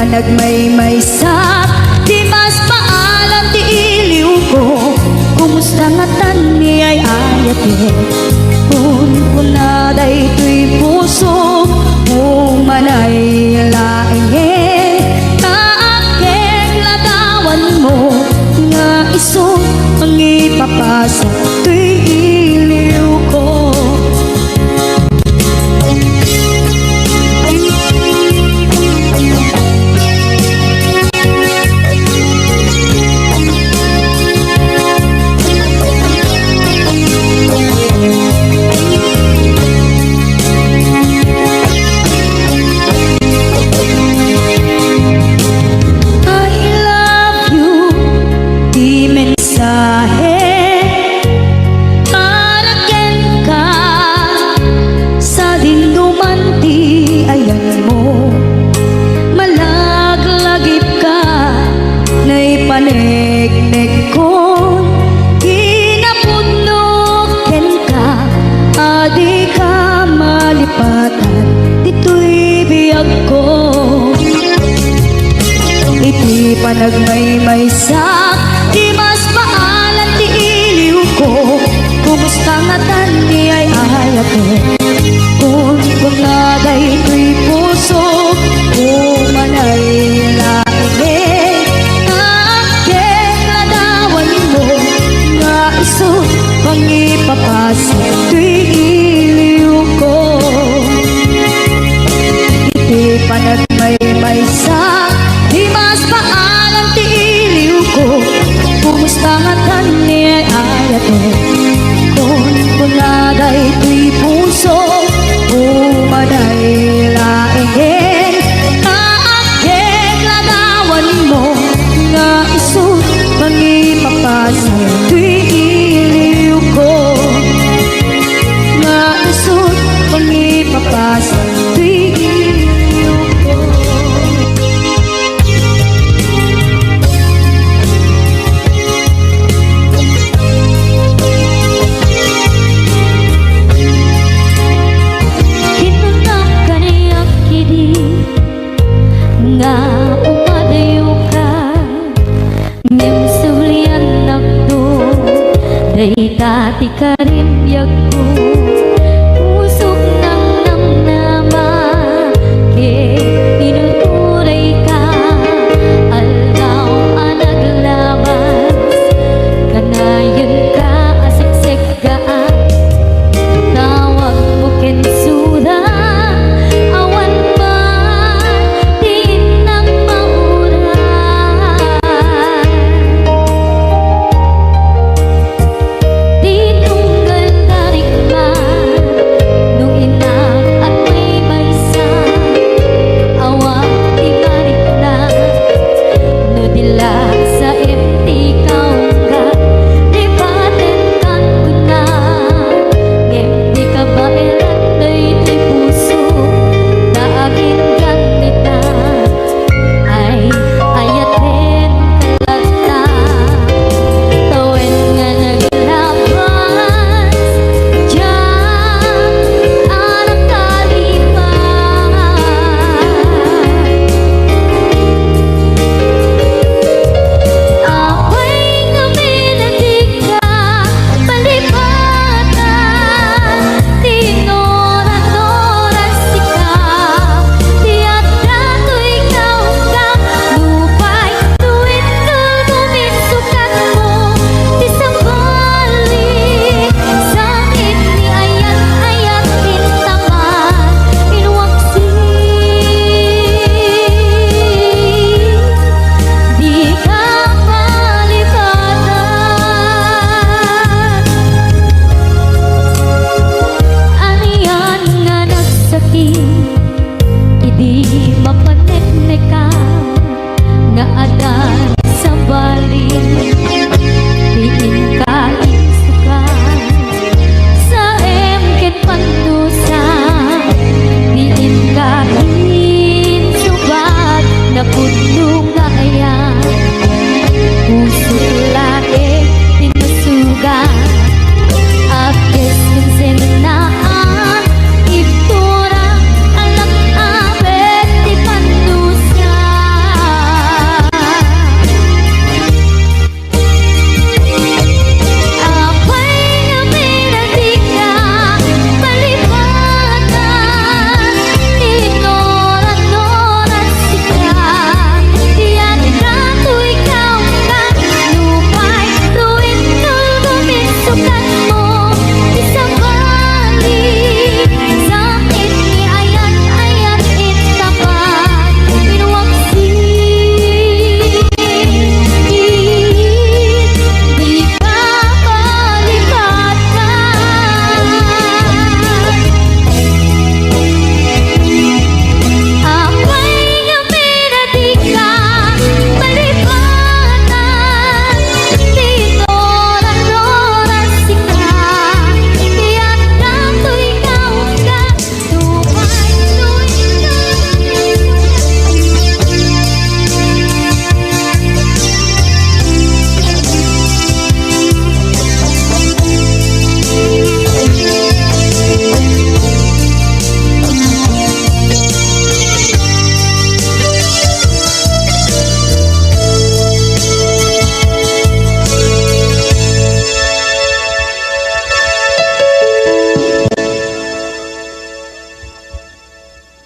panagmaymaysak, di mas paalam ti iliw ko. Kumusta nga tan ni ay ayate, kun na daytoy puso mo manay laing kaakeg ladawan mo nga iso ang ipapasa tuy iliw ko. Panegnek ko kinapudnoken ka, adi ka malipatan dito'y biyag ko. Iti panagmaymaysak, di mas paalan ti iliw ko. Kumusta nga tan ni ay ayate, kun na daytoy puso umanay laing pangipapasok tuy iliw ko. Iti panagmaymaysak, di mas paalam ti iliw ko. Kumusta nga tan ni ay ayate, kun na daytoy puso umanay laing kaakeg ladawan mo nga iso pangipapasok tuy iliw ko. Nga isot pangipapasa tuy iliw ko. Hinunang kaniyak kidi nga umadayo ka, ngem sulian nakdo day dati ka rin biyag ko. Usok ng namnama ke tinuturay ka, aldaw anaglabas kanayon ka asiksik gaan. Tawag mo kensuda awan man din ng mauran. Di tunggal tarik man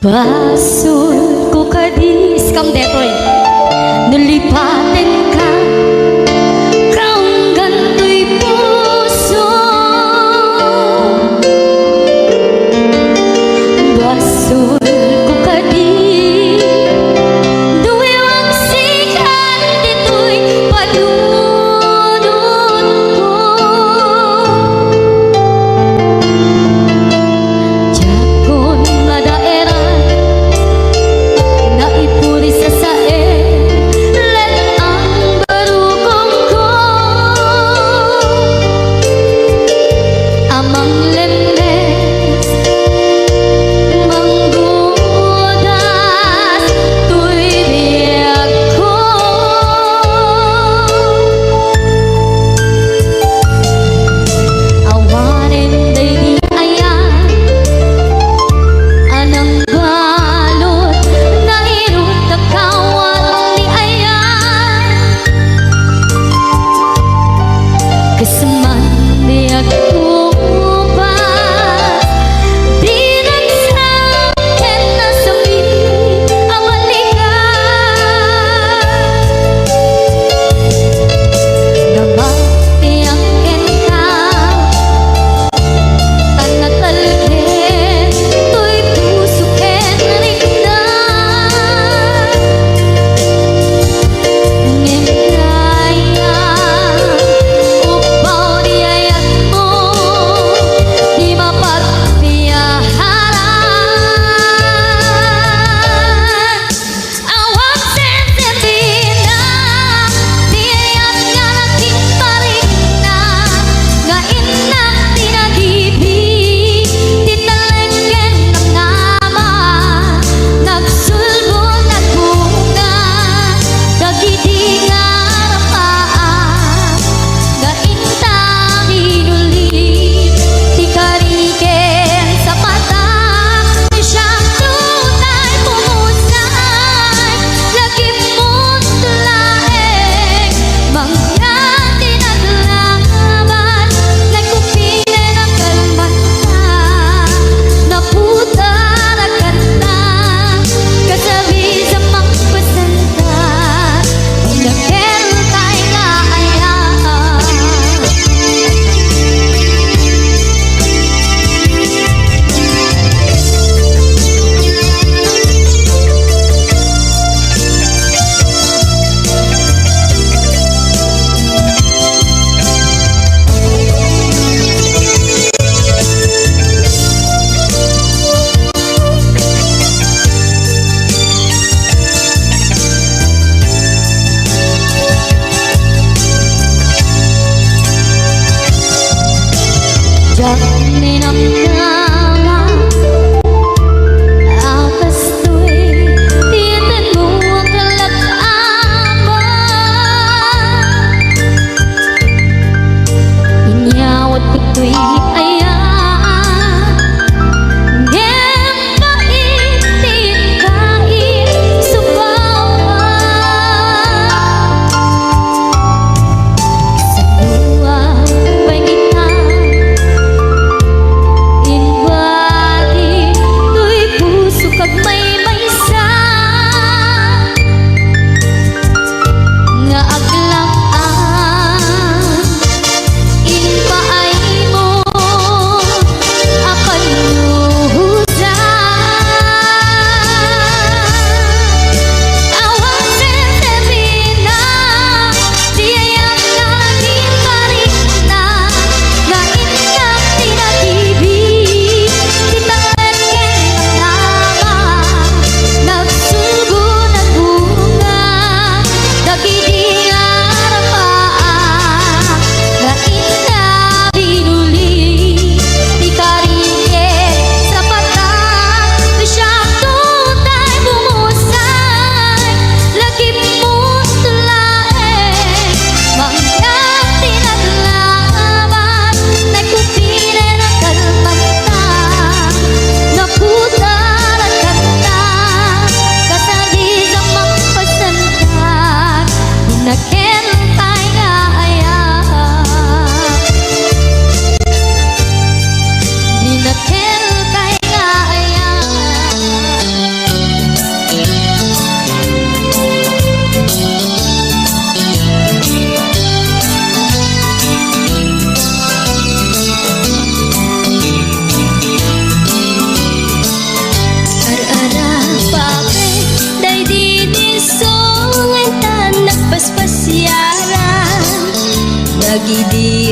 Basul ko kadis kam detoy nalipatin ka kang ganto'y puso. Basul ko kadis duwi wag sikan dito'y padunod ko. Jakon madaera na ipuri sa sae let ang barukong ko amang lemnes manggudas tuy biyag ko. Awanin day di ayan anang balot na irot na kawan di ayan kasaman di agtupas di nagsakin na sabi ang malikas namati ang kenta tanatalken to'y pusuken ringnan ngimkaya upaw di ayat mo di mapagpiyaharan awang sensentina di ayat nga nagtimpalignan nga inak tinagibig tinalenggen ng nama nagsulbo nagbunga dagiti nga rapaan nga intang inulit ti kariken sa mata ni siyang tunay pumusay lagi mo't laeng mangyan tinaglaban nagkupile ng kalmata naputa na kanta kasabi sa magpasanta nagkel kay kaayaan. Jak minamnama akas tu'y titin mo ang kalag-aman inyawat ko tu'y ayaan ngempait kain subawan sa buwan pangitan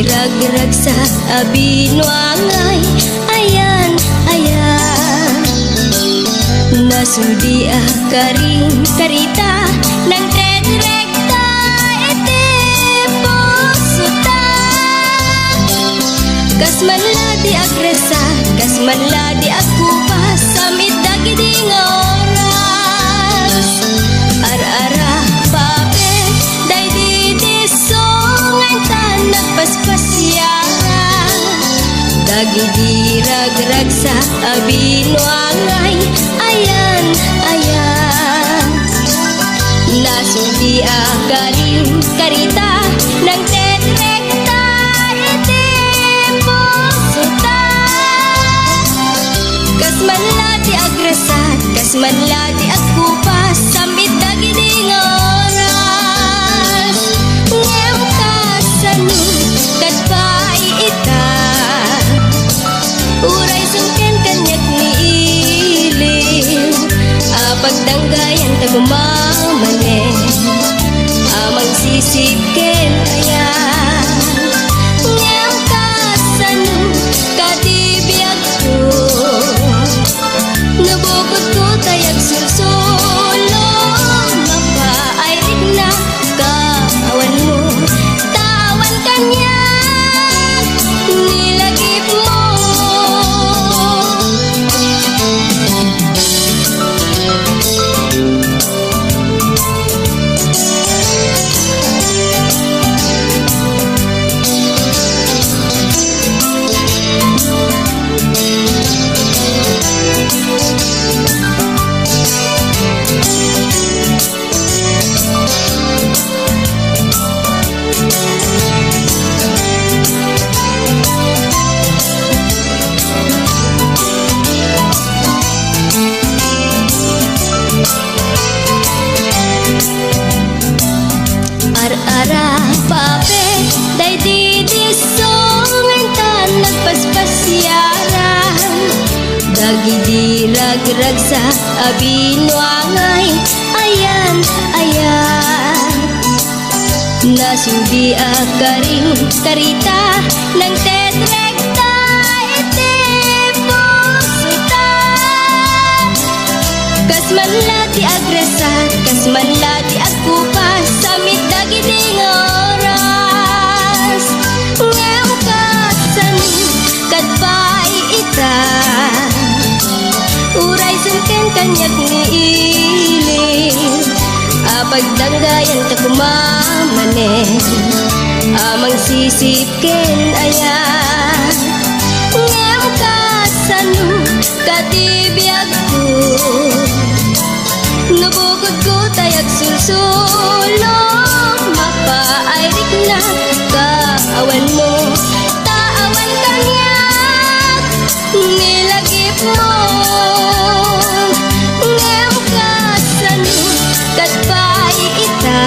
Dagdirag-rag sa abinwangay, ayan, ayan. Nasudi karing karita ng tretrekta iti pusuta. Kasmanla di agresa, kasmanla di agkupas, samit dagiti nga oras. Ar-ara pape, day di songan ta nagpaspasyara. Dagiti rag-rag sa abinwangay, ayan, ayan. Nasudi karing karita ng tetrekta iti pusuta. Kasmanla di agresat, kasmanla di agkupas, samit dagiti nga oras. Ngem kasano kat paita, uray sungken kanyak ni ilim. Pagdanggayan tagumamane, amang sisipken ayan. Ngem kasano katibiyag ko, nabukod ko tayag sulsulo. Mapairig na kawan mo, tawan kanya nilagip mo. Ar-ara pape, day di songan ta nagpaspasyaran. Dagiti rag-rag sa abinwangay, ayan, ayan. Nasudi karing karita ng tetrekta iti pusuta. Kasmanla di agresat, kasmanla di agkupas, samit dagiti nga oras. Ngem kasano kat paita, uray sungken kanyak ni ilim. Pagdanggayan tagumamane, amang sisipken ayan. Ngem kasano katibiyag ko, nabukod ko tayag sulsulo. Mapairig na kaawan mo, taawan kanyak nilagip mo. Ngem kasano kat paita,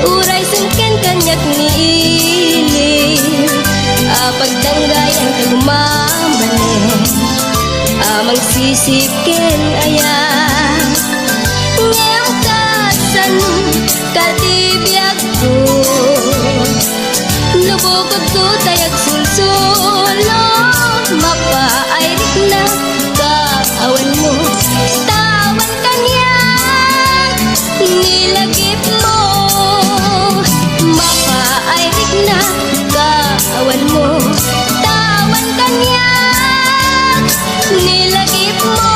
uray sungken kanyak ni ilim. Pagdanggayan tagumamane, amang sisipken ayan. Ngem kasano katibiyag ko, nabukod ko tayag sulsulo. Mapairig na kaawan mo, tawan kanyak nilagip mo. Mapairig na kaawan mo, tawan kanyak nilagip mo.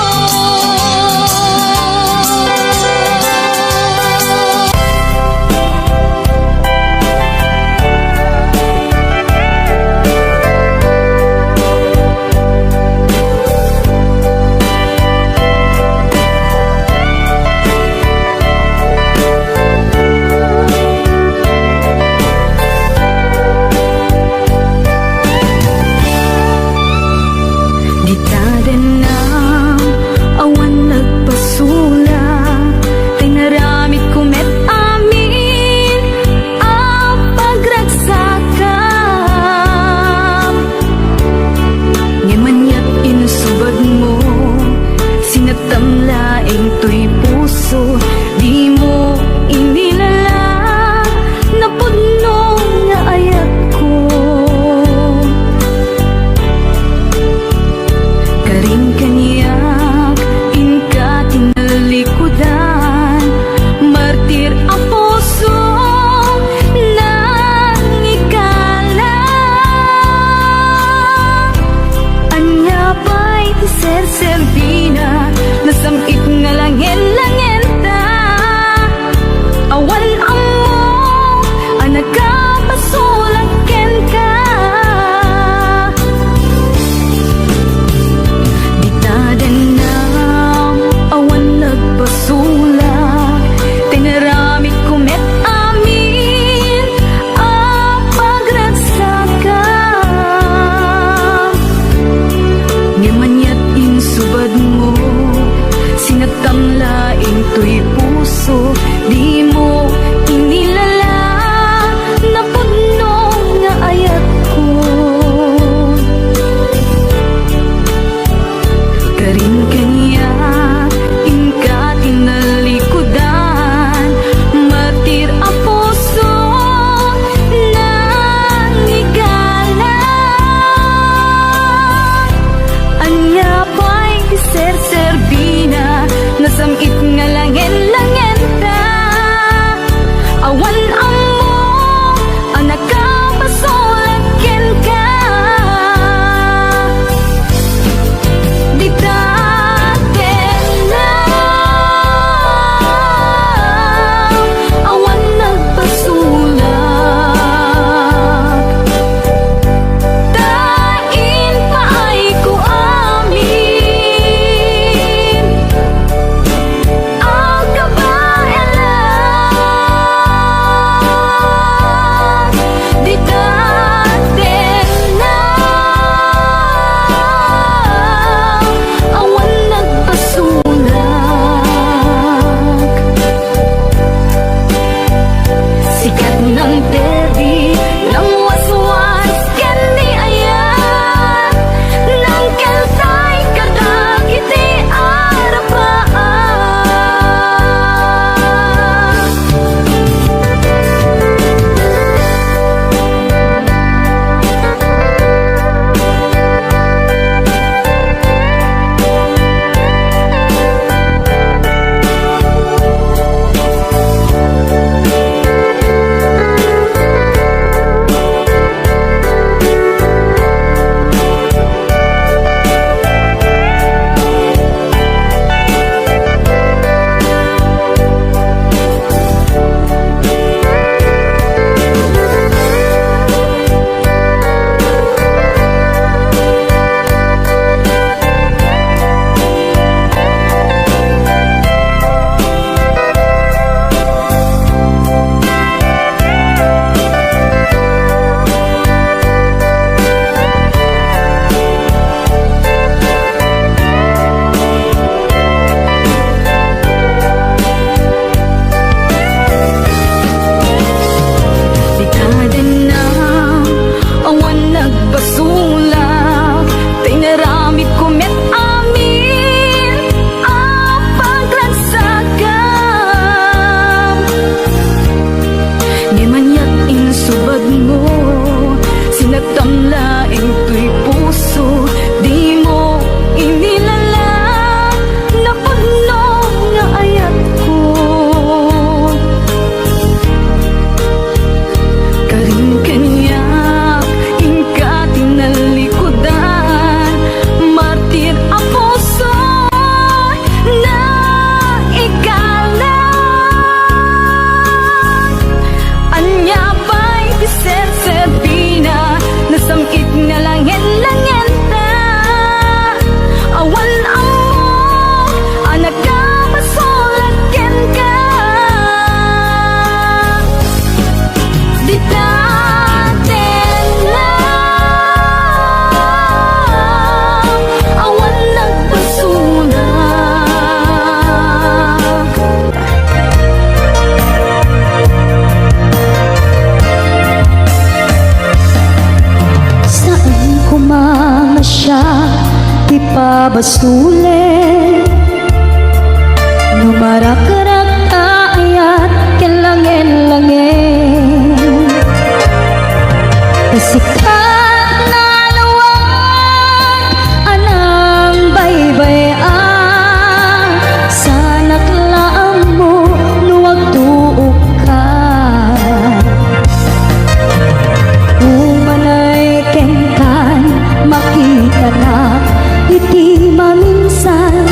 siya ti pabasule numarakerak ayat ken langen-langen kasikat na lawan anang baybay-an sanak laang mo nuwag tuog ka umanay kenkan makita na iti maminsan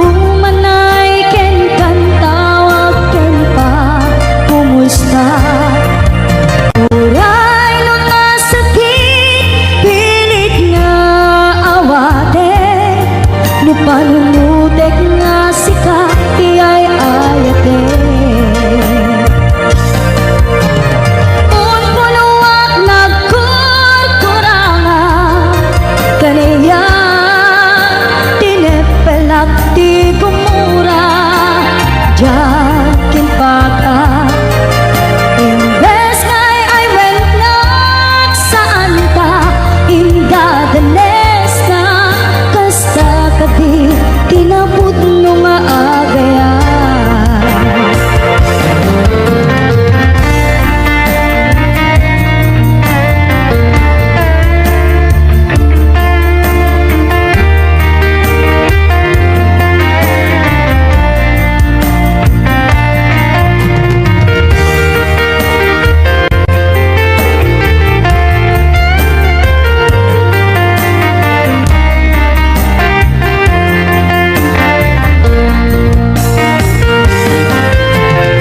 umanay kenkan tawag ken pa kumusta uray no nasakit pilit nga awate no panunutek nga sika iyay ayate un punuak nagkurkuranga kaniya tinepelak ti gumura jakin paka imbes ngay ay went nak saan ka indadanes ka kasta kadi kinapud no nga agayan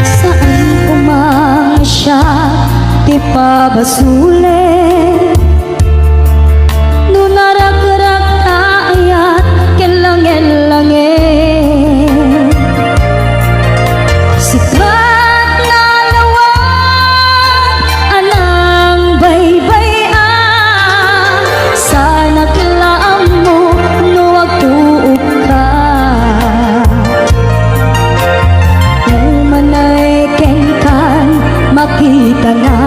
saan kumang siya ti pabasule no naragrak ayat ken langen-langen sikat na lawan anang baybay-an sanak laang mo nuwag tuog ka umanay kenkan makita na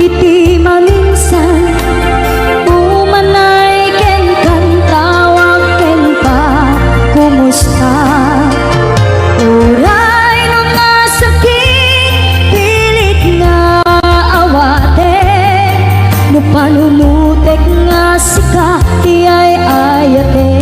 iti maminsan umanay kenkan tawag ken pa kumusta uray no nasakit pilit nga awate no panunutek nga sika iyay ayate